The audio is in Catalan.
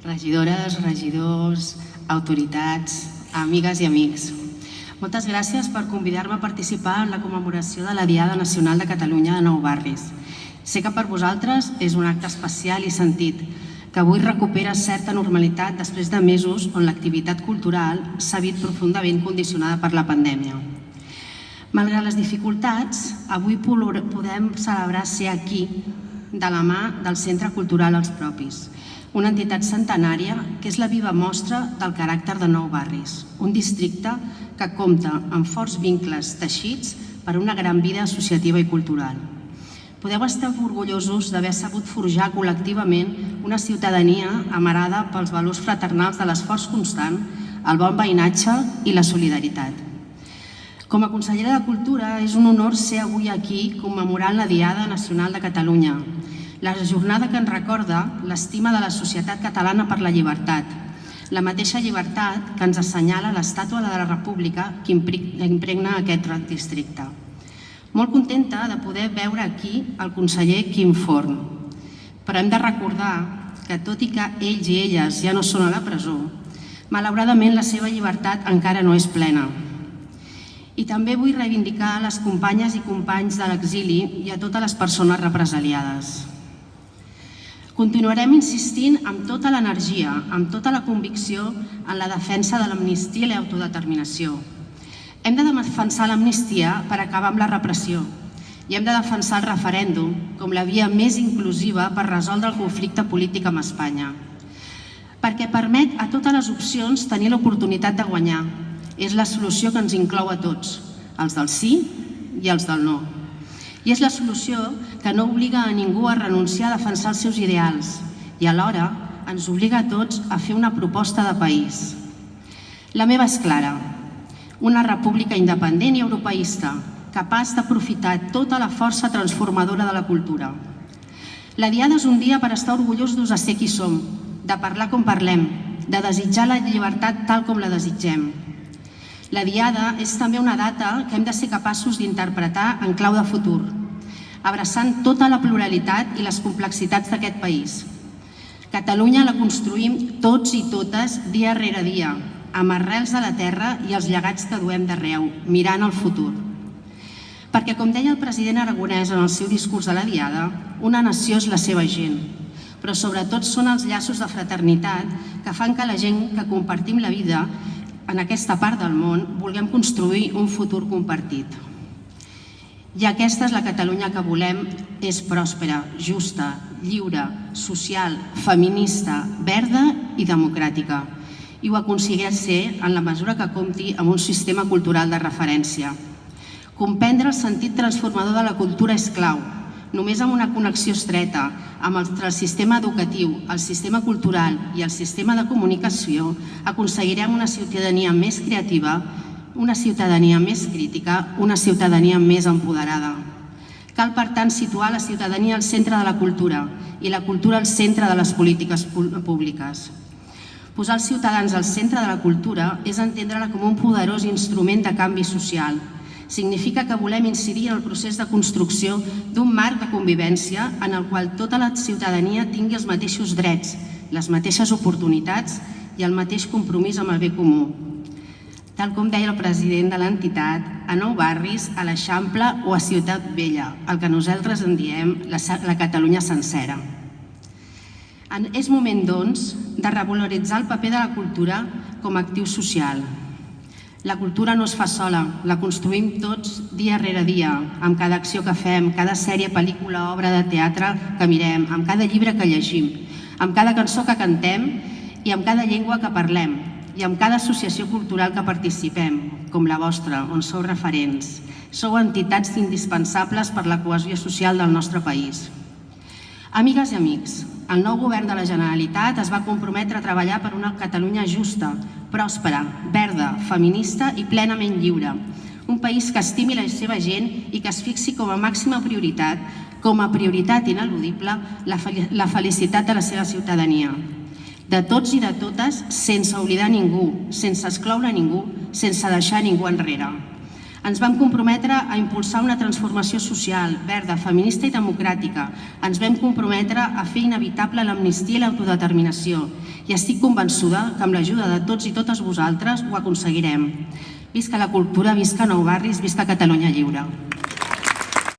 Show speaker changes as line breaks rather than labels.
regidores, regidors, autoritats, amigues i amics. Moltes gràcies per convidar-me a participar en la commemoració de la Diada Nacional de Catalunya de Nou Barris. Sé que per vosaltres és un acte especial i sentit, que avui recupera certa normalitat després de mesos on l'activitat cultural s'ha vist profundament condicionada per la pandèmia. Malgrat les dificultats, avui podem celebrar ser aquí de la mà del Centre Cultural Els Propis, una entitat centenària que és la viva mostra del caràcter de Nou Barris, un districte que compta amb forts vincles teixits per una gran vida associativa i cultural. Podeu estar orgullosos d'haver sabut forjar col·lectivament una ciutadania amarada pels valors fraternals de l'esforç constant, el bon veïnatge i la solidaritat. Com a consellera de Cultura, és un honor ser avui aquí commemorant la Diada Nacional de Catalunya, la jornada que ens recorda l'estima de la societat catalana per la llibertat, la mateixa llibertat que ens assenyala l'estàtua de la República que impregna aquest districte. Molt contenta de poder veure aquí el conseller Quim Forn, però hem de recordar que tot i que ells i elles ja no són a la presó, malauradament la seva llibertat encara no és plena. I també vull reivindicar les companyes i companys de l'exili i a totes les persones represaliades. Continuarem insistint amb tota l'energia, amb tota la convicció en la defensa de l'amnistia i l'autodeterminació. Hem de defensar l'amnistia per acabar amb la repressió i hem de defensar el referèndum com la via més inclusiva per resoldre el conflicte polític amb Espanya. Perquè permet a totes les opcions tenir l'oportunitat de guanyar. És la solució que ens inclou a tots, els del sí i els del no. I és la solució que no obliga a ningú a renunciar a defensar els seus ideals i alhora ens obliga a tots a fer una proposta de país. La meva és clara, una república independent i europeista, capaç d'aprofitar tota la força transformadora de la cultura. La Diada és un dia per estar orgullosos de ser qui som, de parlar com parlem, de desitjar la llibertat tal com la desitgem. La Diada és també una data que hem de ser capaços d'interpretar en clau de futur, abraçant tota la pluralitat i les complexitats d'aquest país. Catalunya la construïm tots i totes dia rere dia, amb arrels de la terra i els llegats que duem d'arreu, mirant el futur. Perquè, com deia el president Aragonès en el seu discurs de la Diada, una nació és la seva gent, però sobretot són els llaços de fraternitat que fan que la gent que compartim la vida en aquesta part del món vulguem construir un futur compartit. I aquesta és la Catalunya que volem, és pròspera, justa, lliure, social, feminista, verda i democràtica. I ho aconsegueix ser en la mesura que compti amb un sistema cultural de referència. Comprendre el sentit transformador de la cultura és clau. Només amb una connexió estreta entre el sistema educatiu, el sistema cultural i el sistema de comunicació aconseguirem una ciutadania més creativa, una ciutadania més crítica, una ciutadania més empoderada. Cal, per tant, situar la ciutadania al centre de la cultura i la cultura al centre de les polítiques públiques. Posar els ciutadans al centre de la cultura és entendre-la com un poderós instrument de canvi social. Significa que volem incidir en el procés de construcció d'un marc de convivència en el qual tota la ciutadania tingui els mateixos drets, les mateixes oportunitats i el mateix compromís amb el bé comú. Tal com deia el president de l'entitat, a Nou Barris, a l'Eixample o a Ciutat Vella, el que nosaltres en diem la Catalunya sencera. És moment, doncs, de revaloritzar el paper de la cultura com a actiu social. La cultura no es fa sola, la construïm tots dia rere dia, amb cada acció que fem, cada sèrie, pel·lícula, obra de teatre que mirem, amb cada llibre que llegim, amb cada cançó que cantem i amb cada llengua que parlem, i amb cada associació cultural que participem, com la vostra, on sou referents. Sou entitats indispensables per la cohesió social del nostre país. Amigues i amics, el nou govern de la Generalitat es va comprometre a treballar per una Catalunya justa, pròspera, verda, feminista i plenament lliure. Un país que estimi la seva gent i que es fixi com a màxima prioritat, com a prioritat ineludible, la felicitat de la seva ciutadania. De tots i de totes, sense oblidar ningú, sense excloure ningú, sense deixar ningú enrere. Ens vam comprometre a impulsar una transformació social, verda, feminista i democràtica. Ens vam comprometre a fer inevitable l'amnistia i l'autodeterminació. I estic convençuda que amb l'ajuda de tots i totes vosaltres ho aconseguirem. Visca la cultura, visca Nou Barris, visca Catalunya lliure.